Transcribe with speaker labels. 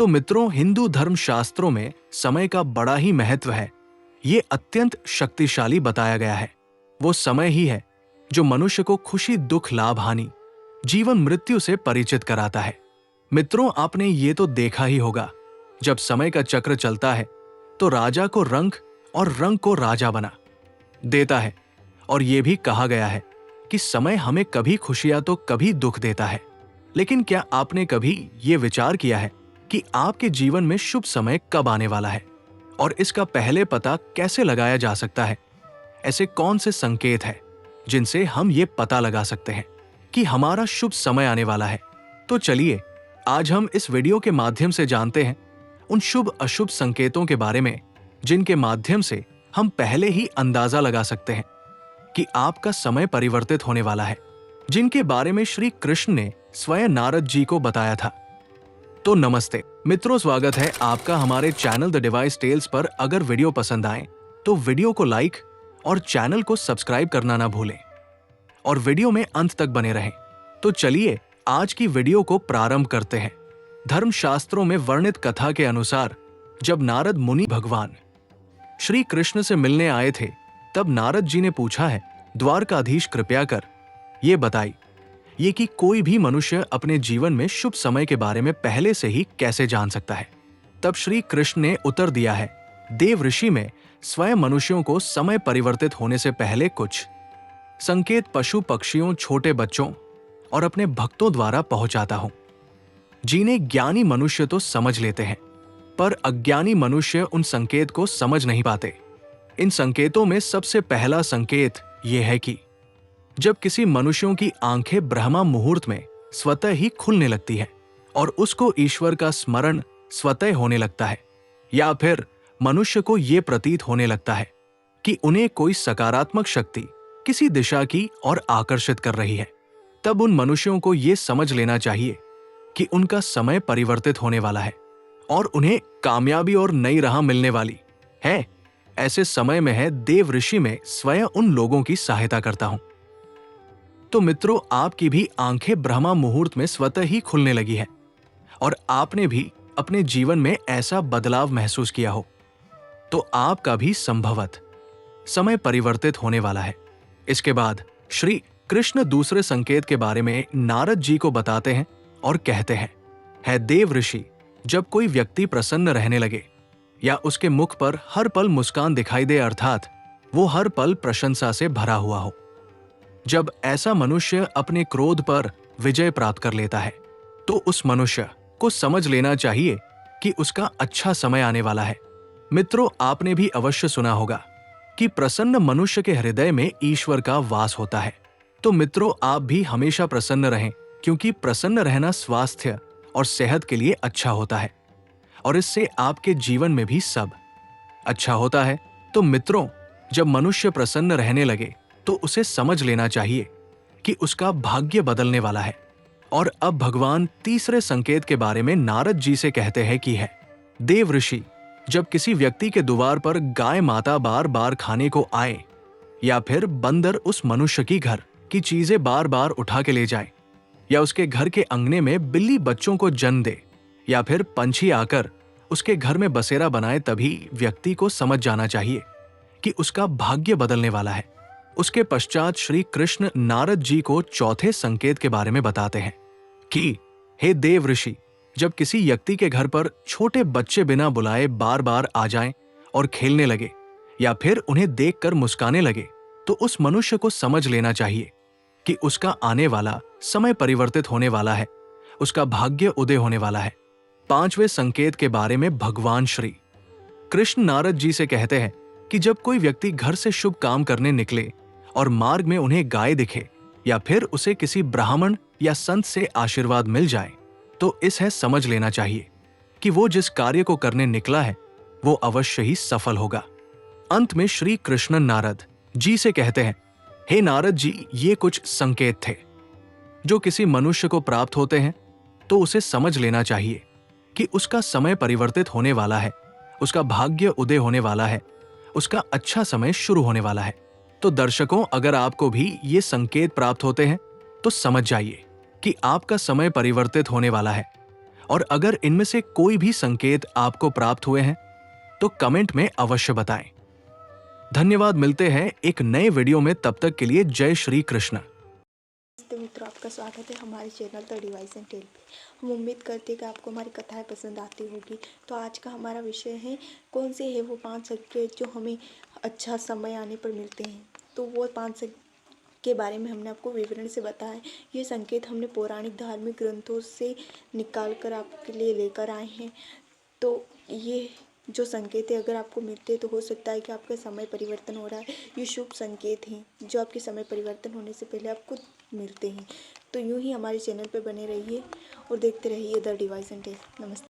Speaker 1: तो मित्रों, हिंदू धर्म शास्त्रों में समय का बड़ा ही महत्व है। ये अत्यंत शक्तिशाली बताया गया है। वो समय ही है जो मनुष्य को खुशी, दुख, लाभ, हानि, जीवन, मृत्यु से परिचित कराता है। मित्रों, आपने ये तो देखा ही होगा, जब समय का चक्र चलता है तो राजा को रंग और रंग को राजा बना देता है। और ये भी कहा गया है कि समय हमें कभी खुशियां तो कभी दुख देता है। लेकिन क्या आपने कभी ये विचार किया है कि आपके जीवन में शुभ समय कब आने वाला है और इसका पहले पता कैसे लगाया जा सकता है? ऐसे कौन से संकेत हैं जिनसे हम ये पता लगा सकते हैं कि हमारा शुभ समय आने वाला है? तो चलिए आज हम इस वीडियो के माध्यम से जानते हैं उन शुभ अशुभ संकेतों के बारे में जिनके माध्यम से हम पहले ही अंदाजा लगा सकते हैं कि आपका समय परिवर्तित होने वाला है, जिनके बारे में श्री कृष्ण ने स्वयं नारद जी को बताया था। तो नमस्ते मित्रों, स्वागत है आपका हमारे चैनल द डिवाइस टेल्स पर। अगर वीडियो पसंद आए तो वीडियो को लाइक और चैनल को सब्सक्राइब करना ना भूलें और वीडियो में अंत तक बने रहें। तो चलिए आज की वीडियो को प्रारंभ करते हैं। धर्मशास्त्रों में वर्णित कथा के अनुसार जब नारद मुनि भगवान श्री कृष्ण से मिलने आए थे, तब नारद जी ने पूछा है, द्वारकाधीश कृपया कर ये बताई ये कि कोई भी मनुष्य अपने जीवन में शुभ समय के बारे में पहले से ही कैसे जान सकता है? तब श्री कृष्ण ने उत्तर दिया है, देव ऋषि में स्वयं मनुष्यों को समय परिवर्तित होने से पहले कुछ संकेत पशु पक्षियों, छोटे बच्चों और अपने भक्तों द्वारा पहुंचाता हूं, जिन्हें ज्ञानी मनुष्य तो समझ लेते हैं, पर अज्ञानी मनुष्य उन संकेत को समझ नहीं पाते। इन संकेतों में सबसे पहला संकेत यह है कि जब किसी मनुष्यों की आंखें ब्रह्मा मुहूर्त में स्वतः ही खुलने लगती हैं और उसको ईश्वर का स्मरण स्वतः होने लगता है, या फिर मनुष्य को यह प्रतीत होने लगता है कि उन्हें कोई सकारात्मक शक्ति किसी दिशा की ओर आकर्षित कर रही है, तब उन मनुष्यों को यह समझ लेना चाहिए कि उनका समय परिवर्तित होने वाला है और उन्हें कामयाबी और नई राह मिलने वाली है। ऐसे समय में है देव ऋषि में स्वयं उन लोगों की सहायता करता हूं। तो मित्रों, आपकी भी आंखें ब्रह्मा मुहूर्त में स्वतः ही खुलने लगी है और आपने भी अपने जीवन में ऐसा बदलाव महसूस किया हो, तो आपका भी संभवत समय परिवर्तित होने वाला है। इसके बाद श्री कृष्ण दूसरे संकेत के बारे में नारद जी को बताते हैं और कहते हैं, है देव ऋषि, जब कोई व्यक्ति प्रसन्न रहने लगे या उसके मुख पर हर पल मुस्कान दिखाई दे, अर्थात वो हर पल प्रशंसा से भरा हुआ हो, जब ऐसा मनुष्य अपने क्रोध पर विजय प्राप्त कर लेता है, तो उस मनुष्य को समझ लेना चाहिए कि उसका अच्छा समय आने वाला है। मित्रों, आपने भी अवश्य सुना होगा कि प्रसन्न मनुष्य के हृदय में ईश्वर का वास होता है। तो मित्रों, आप भी हमेशा प्रसन्न रहें, क्योंकि प्रसन्न रहना स्वास्थ्य और सेहत के लिए अच्छा होता है और इससे आपके जीवन में भी सब अच्छा होता है। तो मित्रों, जब मनुष्य प्रसन्न रहने लगे तो उसे समझ लेना चाहिए कि उसका भाग्य बदलने वाला है। और अब भगवान तीसरे संकेत के बारे में नारद जी से कहते हैं कि है देव ऋषि, जब किसी व्यक्ति के द्वार पर गाय माता बार बार खाने को आए, या फिर बंदर उस मनुष्य की घर की चीजें बार बार उठा के ले जाए, या उसके घर के अंगने में बिल्ली बच्चों को जन्म दे, या फिर पंछी आकर उसके घर में बसेरा बनाए, तभी व्यक्ति को समझ जाना चाहिए कि उसका भाग्य बदलने वाला है। उसके पश्चात श्री कृष्ण नारद जी को चौथे संकेत के बारे में बताते हैं कि हे देव ऋषि, जब किसी व्यक्ति के घर पर छोटे बच्चे बिना बुलाए बार बार आ जाएं और खेलने लगे, या फिर उन्हें देखकर मुस्काने लगे, तो उस मनुष्य को समझ लेना चाहिए कि उसका आने वाला समय परिवर्तित होने वाला है, उसका भाग्य उदय होने वाला है। पांचवें संकेत के बारे में भगवान श्री कृष्ण नारद जी से कहते हैं कि जब कोई व्यक्ति घर से शुभ काम करने निकले और मार्ग में उन्हें गाय दिखे, या फिर उसे किसी ब्राह्मण या संत से आशीर्वाद मिल जाए, तो इस है समझ लेना चाहिए कि वो जिस कार्य को करने निकला है वो अवश्य ही सफल होगा। अंत में श्री कृष्ण नारद जी से कहते हैं, हे नारद जी, ये कुछ संकेत थे जो किसी मनुष्य को प्राप्त होते हैं, तो उसे समझ लेना चाहिए कि उसका समय परिवर्तित होने वाला है, उसका भाग्य उदय होने वाला है, उसका अच्छा समय शुरू होने वाला है। तो दर्शकों, अगर आपको भी ये संकेत प्राप्त होते हैं तो समझ जाइए कि आपका समय परिवर्तित होने वाला है और अगर इनमें से कोई भी संकेत आपको प्राप्त हुए हैं तो कमेंट में अवश्य बताएं। धन्यवाद, मिलते हैं एक नए वीडियो में, तब तक के लिए जय श्री कृष्ण।
Speaker 2: तो मित्रों, आपका स्वागत है हमारे channel the device and tell पे। हम उम्मीद करते हैं कि आपको हमारी कथाएं पसंद आती होगी। तो आज का हमारा विषय है, कौन से है वो 5 संकेत जो हमें अच्छा समय आने पर मिलते हैं। तो वो 5 संकेत के बारे में हमने आपको विवरण से बताया। ये संकेत हमने पौराणिक धार्मिक ग्रंथों से निकाल कर आपके लिए लेकर आए हैं। तो ये जो संकेत है अगर आपको मिलते हैं तो हो सकता है कि आपका समय परिवर्तन हो रहा है। ये शुभ संकेत हैं जो आपके समय परिवर्तन होने से पहले आपको मिलते हैं। तो यूं ही हमारे चैनल पर बने रहिए और देखते रहिए द डिवाइस एंड टेल। नमस्ते।